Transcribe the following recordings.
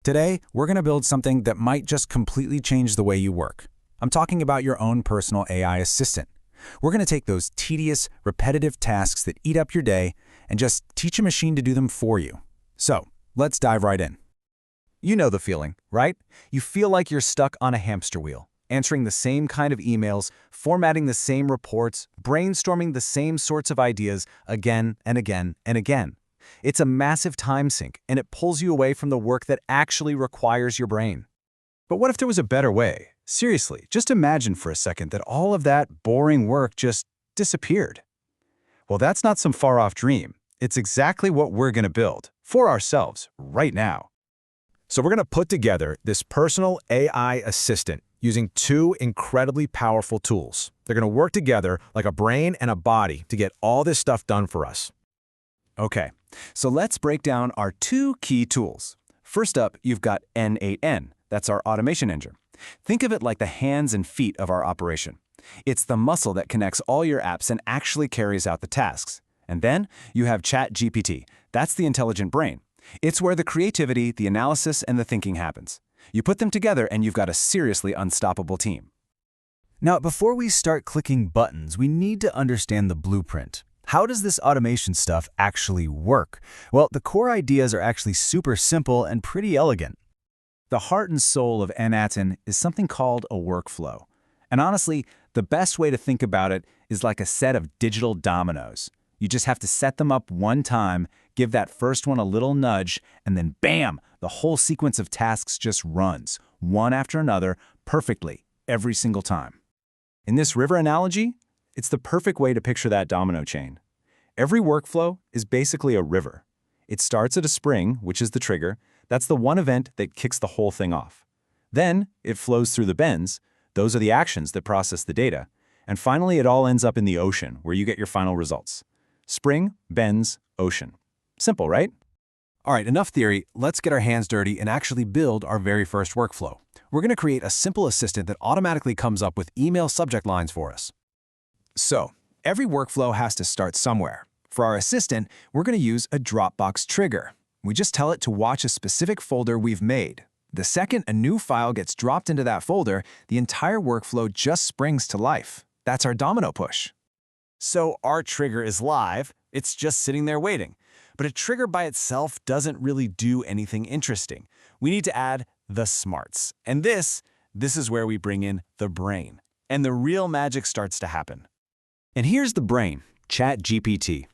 Today, we're going to build something that might just completely change the way you work. I'm talking about your own personal AI assistant. We're going to take those tedious, repetitive tasks that eat up your day and just teach a machine to do them for you. So, let's dive right in. You know the feeling, right? You feel like you're stuck on a hamster wheel, answering the same kind of emails, formatting the same reports, brainstorming the same sorts of ideas again and again and again. It's a massive time sink, and it pulls you away from the work that actually requires your brain. But what if there was a better way? Seriously, just imagine for a second that all of that boring work just disappeared. Well, that's not some far-off dream. It's exactly what we're going to build for ourselves right now. So we're going to put together this personal AI assistant using two incredibly powerful tools. They're going to work together like a brain and a body to get all this stuff done for us. Okay, so let's break down our two key tools. First up, you've got N8N. That's our automation engine. Think of it like the hands and feet of our operation. It's the muscle that connects all your apps and actually carries out the tasks. And then you have ChatGPT. That's the intelligent brain. It's where the creativity, the analysis, and the thinking happens. You put them together and you've got a seriously unstoppable team. Now, before we start clicking buttons, we need to understand the blueprint. How does this automation stuff actually work? Well, the core ideas are actually super simple and pretty elegant. The heart and soul of N8N is something called a workflow. And honestly, the best way to think about it is like a set of digital dominoes. You just have to set them up one time, give that first one a little nudge, and then bam, the whole sequence of tasks just runs, one after another, perfectly, every single time. In this river analogy, it's the perfect way to picture that domino chain. Every workflow is basically a river. It starts at a spring, which is the trigger. That's the one event that kicks the whole thing off. Then it flows through the bends. Those are the actions that process the data. And finally, it all ends up in the ocean, where you get your final results. Spring, bends, ocean. Simple, right? All right, enough theory. Let's get our hands dirty and actually build our very first workflow. We're going to create a simple assistant that automatically comes up with email subject lines for us. So, every workflow has to start somewhere. For our assistant, we're going to use a Dropbox trigger. We just tell it to watch a specific folder we've made. The second a new file gets dropped into that folder, the entire workflow just springs to life. That's our domino push. So our trigger is live, it's just sitting there waiting. But a trigger by itself doesn't really do anything interesting. We need to add the smarts. And this is where we bring in the brain. And the real magic starts to happen. And here's the brain, ChatGPT.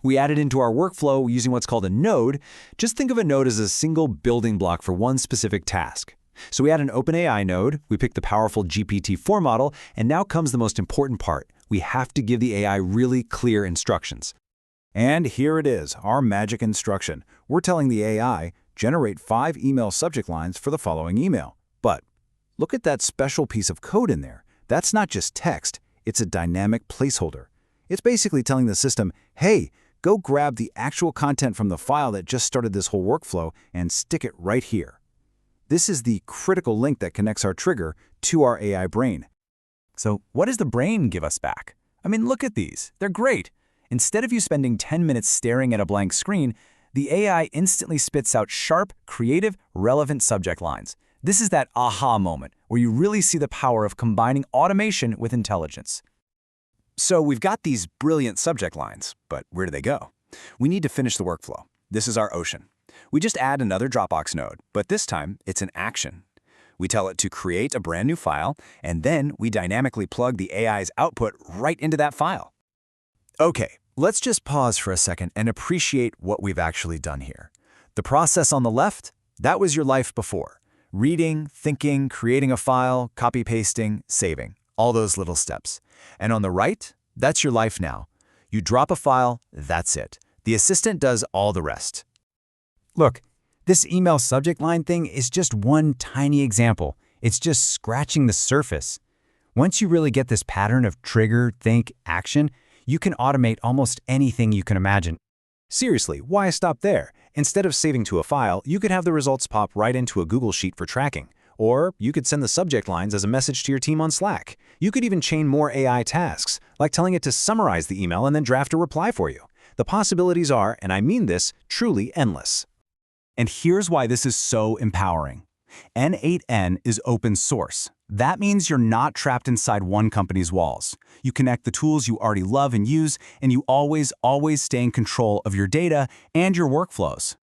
We add it into our workflow using what's called a node. Just think of a node as a single building block for one specific task. So we add an OpenAI node, we pick the powerful GPT-4 model, and now comes the most important part. We have to give the AI really clear instructions. And here it is, our magic instruction. We're telling the AI, generate 5 email subject lines for the following email. But look at that special piece of code in there. That's not just text, it's a dynamic placeholder. It's basically telling the system, hey, go grab the actual content from the file that just started this whole workflow and stick it right here. This is the critical link that connects our trigger to our AI brain. So what does the brain give us back? I mean, look at these. They're great. Instead of you spending 10 minutes staring at a blank screen, the AI instantly spits out sharp, creative, relevant subject lines. This is that aha moment where you really see the power of combining automation with intelligence. So we've got these brilliant subject lines, but where do they go? We need to finish the workflow. This is our ocean. We just add another Dropbox node, but this time it's an action. We tell it to create a brand new file, and then we dynamically plug the AI's output right into that file. Okay, let's just pause for a second and appreciate what we've actually done here. The process on the left, that was your life before. Reading, thinking, creating a file, copy-pasting, saving. All those little steps. And on the right, that's your life now. You drop a file, that's it. The assistant does all the rest. Look, this email subject line thing is just one tiny example. It's just scratching the surface. Once you really get this pattern of trigger, think, action, you can automate almost anything you can imagine. Seriously, why stop there? Instead of saving to a file, you could have the results pop right into a Google Sheet for tracking. Or you could send the subject lines as a message to your team on Slack. You could even chain more AI tasks, like telling it to summarize the email and then draft a reply for you. The possibilities are, and I mean this, truly endless. And here's why this is so empowering. N8N is open source. That means you're not trapped inside one company's walls. You connect the tools you already love and use, and you always stay in control of your data and your workflows.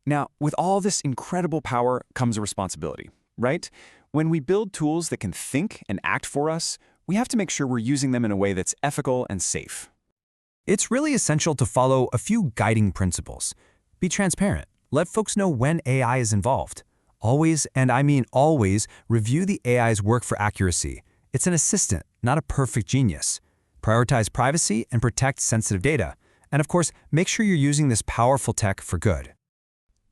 Now, with all this incredible power comes a responsibility, right? When we build tools that can think and act for us, we have to make sure we're using them in a way that's ethical and safe. It's really essential to follow a few guiding principles. Be transparent. Let folks know when AI is involved. Always, and I mean always, review the AI's work for accuracy. It's an assistant, not a perfect genius. Prioritize privacy and protect sensitive data. And of course, make sure you're using this powerful tech for good.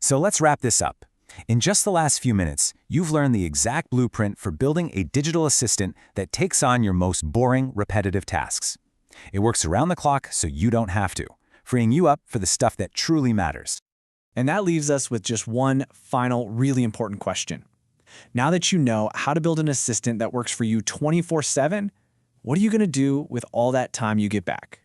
So let's wrap this up. In just the last few minutes, you've learned the exact blueprint for building a digital assistant that takes on your most boring, repetitive tasks. It works around the clock so you don't have to, freeing you up for the stuff that truly matters. And that leaves us with just one final, really important question. Now that you know how to build an assistant that works for you 24/7, what are you going to do with all that time you get back?